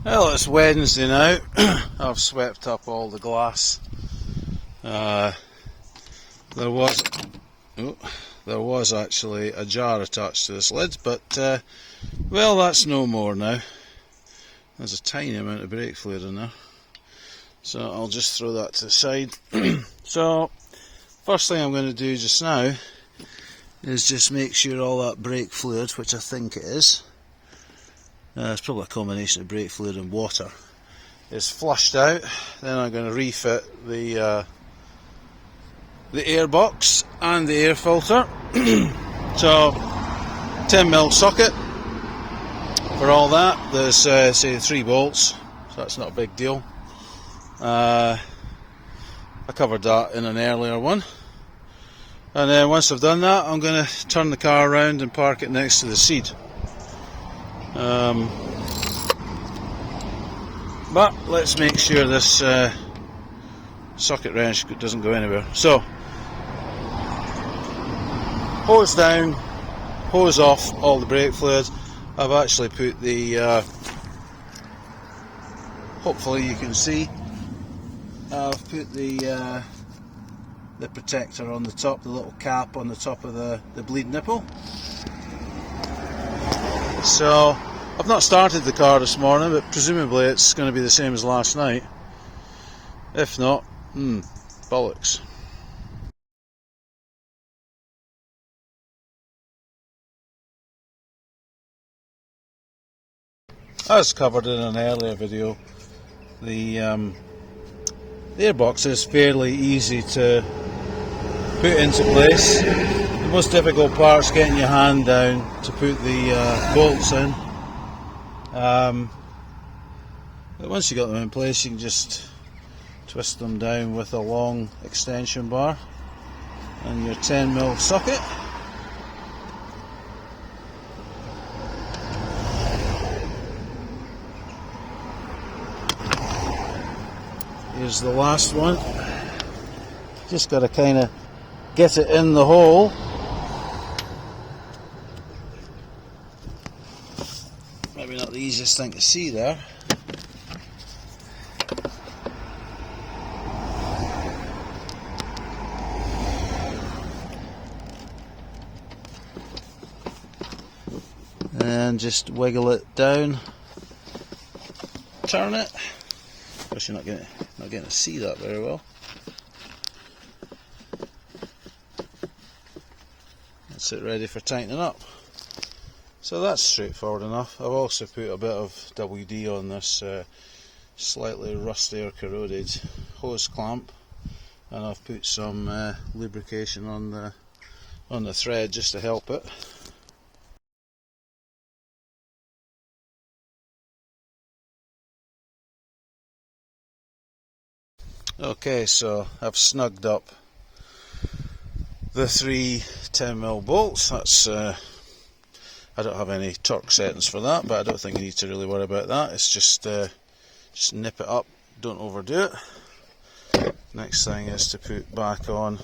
Well, it's Wednesday now. I've swept up all the glass. There was actually a jar attached to this lid, but well, that's no more now. There's a tiny amount of brake fluid in there, so I'll just throw that to the side. So, first thing I'm going to do just now is just make sure all that brake fluid, which I think it is, it's probably a combination of brake fluid and water, is flushed out. Then I'm going to refit the air box and the air filter. So 10mm socket for all that. There's say 3 bolts, so that's not a big deal. I covered that in an earlier one. And then once I've done that, I'm going to turn the car around and park it next to the seed. But let's make sure this socket wrench doesn't go anywhere. So, hose down, hose off all the brake fluid. I've actually put the, hopefully you can see, I've put the protector on the top, the little cap on the top of the bleed nipple. So, I've not started the car this morning, but presumably it's going to be the same as last night. If not, bollocks. As covered in an earlier video, the airbox is fairly easy to put into place. The most difficult part is getting your hand down to put the bolts in. But once you got them in place, you can just twist them down with a long extension bar and your 10mm socket. Here's the last one. Just got to kind of get it in the hole. Maybe not the easiest thing to see there. And just wiggle it down, turn it. Of course, you're not getting to see that very well. That's it, ready for tightening up. So that's straightforward enough. I've also put a bit of WD on this slightly rusty or corroded hose clamp, and I've put some lubrication on the thread just to help it. Okay, so I've snugged up the 3 10mm bolts. That's I don't have any torque settings for that, but I don't think you need to really worry about that. It's just nip it up, don't overdo it. Next thing is to put back on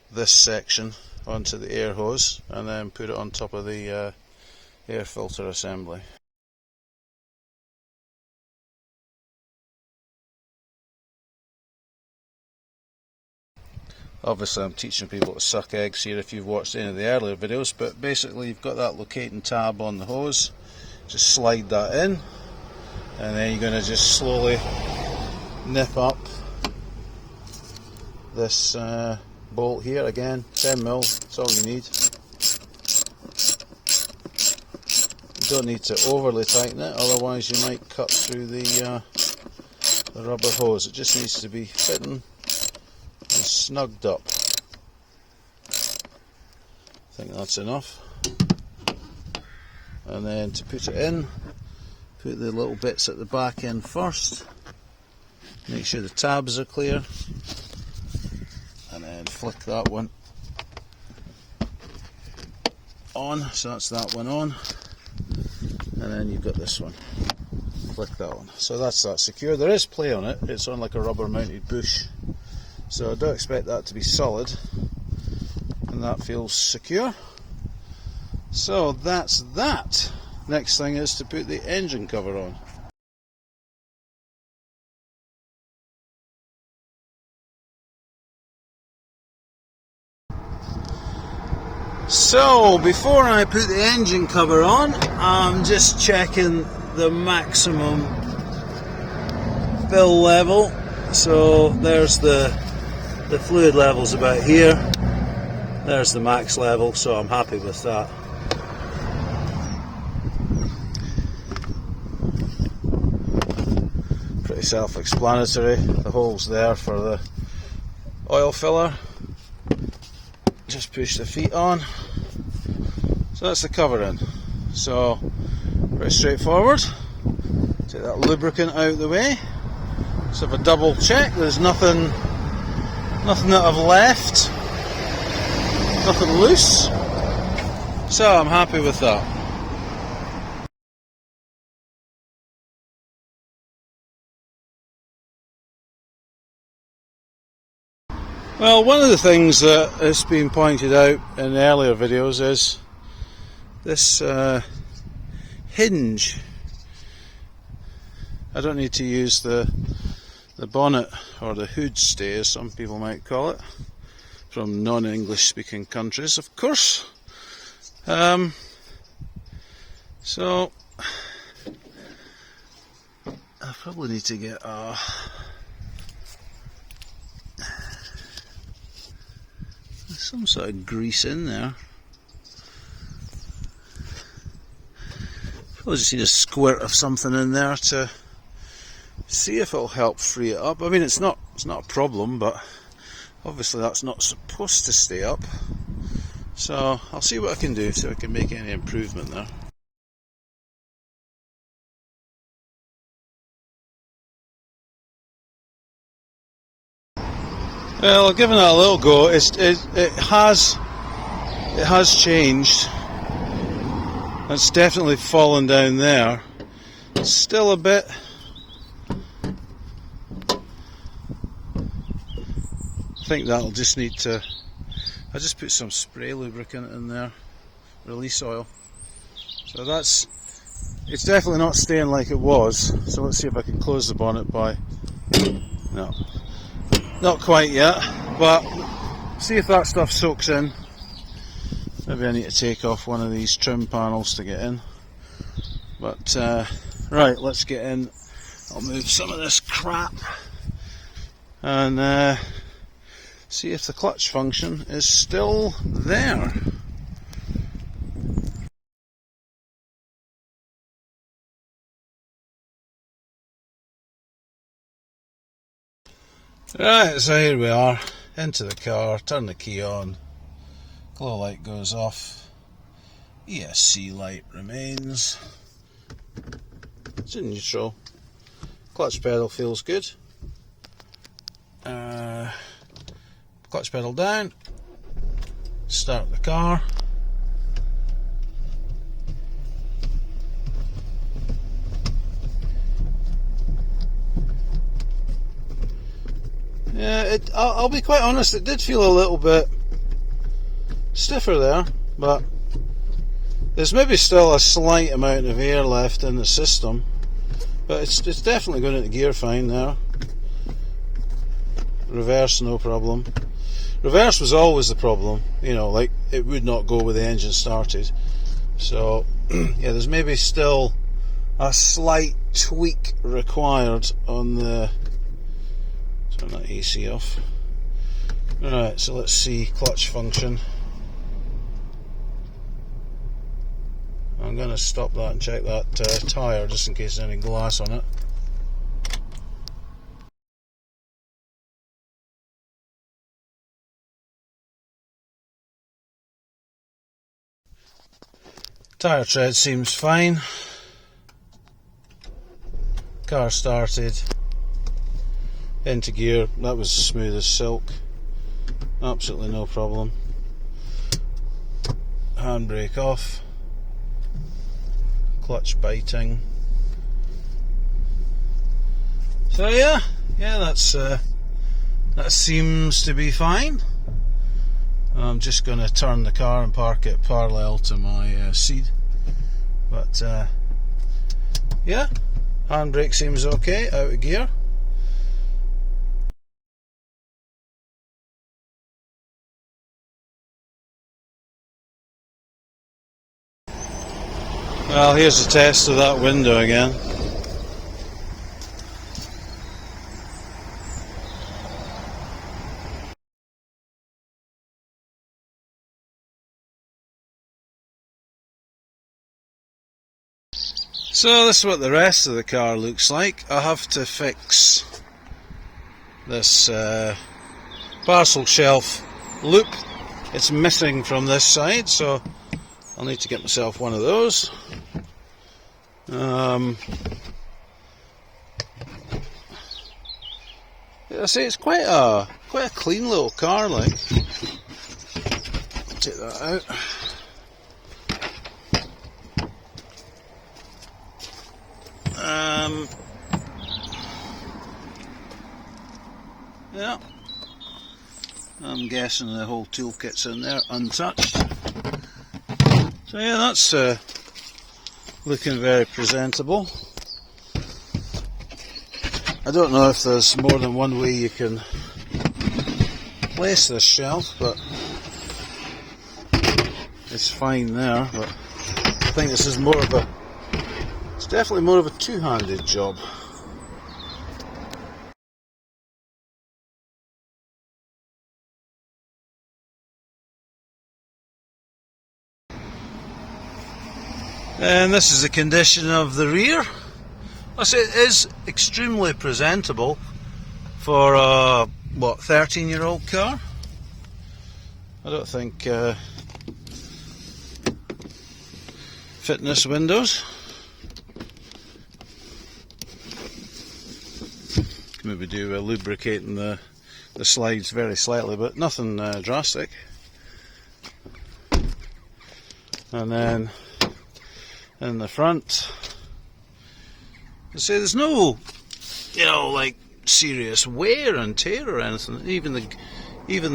this section onto the air hose, and then put it on top of the air filter assembly. Obviously I'm teaching people to suck eggs here if you've watched any of the earlier videos, but basically you've got that locating tab on the hose, just slide that in, and then you're going to just slowly nip up this bolt here. Again, 10mm, that's all you need. You don't need to overly tighten it, otherwise you might cut through the rubber hose. It just needs to be fitting and snugged up. I think that's enough. And then to put it in, put the little bits at the back in first, make sure the tabs are clear, and then flick that one on. So that's that one on, and then you've got this one, flick that one. So that's that secure. There is play on it, it's on like a rubber mounted bush, so I don't expect that to be solid, and that feels secure. So that's that. next thing is to put the engine cover on. So before I put the engine cover on, I'm just checking the maximum fill level. So there's the fluid level's about here. There's the max level, so I'm happy with that. Pretty self-explanatory. The hole's there for the oil filler. Just push the feet on. So that's the cover in. So pretty straightforward. Take that lubricant out of the way. Let's have a double check. There's nothing that I've left. Nothing loose. So I'm happy with that. Well, one of the things that has been pointed out in earlier videos is this hinge. I don't need to use the bonnet or the hood stay, as some people might call it, from non-English speaking countries, of course. So I probably need to get some sort of grease in there. Probably just need a squirt of something in there to see if it'll help free it up. I mean, it's not a problem, but obviously that's not supposed to stay up. So I'll see what I can do, so I can make any improvement there. Well, giving it a little go, it has changed. It's definitely fallen down there. It's still a bit. I think that'll just need to. I just put some spray lubricant in there, release oil. So it's definitely not staying like it was. So let's see if I can close the bonnet by. No. Not quite yet, but see if that stuff soaks in. Maybe I need to take off one of these trim panels to get in. But right, let's get in. I'll move some of this crap and see if the clutch function is still there. Right, so here we are, into the car, turn the key on, glow light goes off, ESC light remains, it's in neutral, clutch pedal feels good, clutch pedal down, start the car. Yeah, I'll be quite honest, it did feel a little bit stiffer there, but there's maybe still a slight amount of air left in the system, but it's definitely going into gear fine now. Reverse, no problem. Reverse was always the problem, you know, like it would not go with the engine started. So yeah, there's maybe still a slight tweak required on the. Turn that AC off. Right, so let's see clutch function. I'm going to stop that and check that tyre just in case there's any glass on it. Tyre tread seems fine. Car started. Into gear, that was smooth as silk, absolutely no problem. Handbrake off, clutch biting. So yeah, that seems to be fine. I'm just going to turn the car and park it parallel to my seat But yeah, handbrake seems okay, out of gear. Well, here's a test of that window again. So this is what the rest of the car looks like. I have to fix this parcel shelf loop. It's missing from this side, so I'll need to get myself one of those. I say it's quite a clean little car, like. Take that out. Yeah, I'm guessing the whole toolkit's in there untouched. So yeah, that's looking very presentable. I don't know if there's more than one way you can place this shelf, but it's fine there. But I think this is more of a, it's definitely more of a two-handed job. And this is the condition of the rear. I say it is extremely presentable for a, what, 13-year-old car? I don't think fitness windows. Maybe do lubricating the slides very slightly, but nothing drastic. And then in the front, I say there's no, like serious wear and tear or anything. Even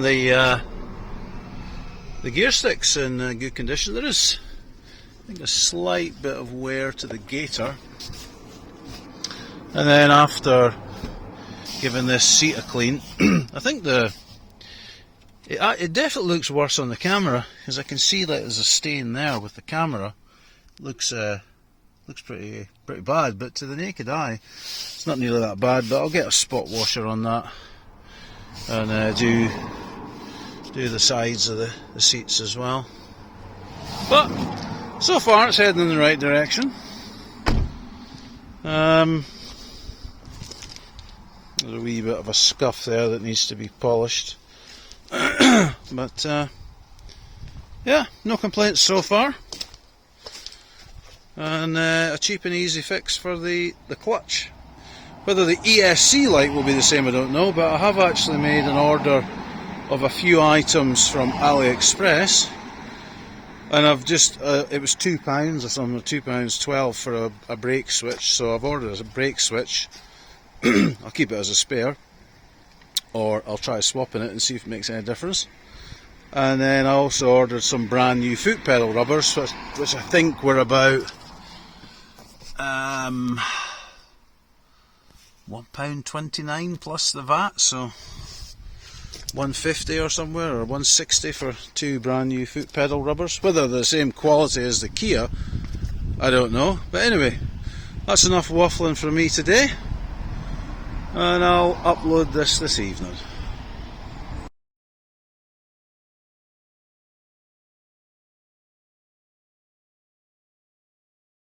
the gear sticks in good condition. There is, I think, a slight bit of wear to the gator. And then after giving this seat a clean, I think it definitely looks worse on the camera, because I can see that there's a stain there with the camera. Looks pretty bad, but to the naked eye it's not nearly that bad. But I'll get a spot washer on that and do the sides of the seats as well. But so far it's heading in the right direction. There's a wee bit of a scuff there that needs to be polished. But yeah, no complaints so far. And a cheap and easy fix for the clutch. Whether the ESC light will be the same, I don't know, but I have actually made an order of a few items from AliExpress, and I've just it was £2 or something, £2.12 for a brake switch. So I've ordered a brake switch. I'll keep it as a spare, or I'll try swapping it and see if it makes any difference. And then I also ordered some brand new foot pedal rubbers, which I think were about £1.29 plus the VAT, so £1.50 or somewhere, or £1.60 for two brand new foot pedal rubbers. Whether they're the same quality as the Kia, I don't know. But anyway, that's enough waffling from me today, and I'll upload this evening.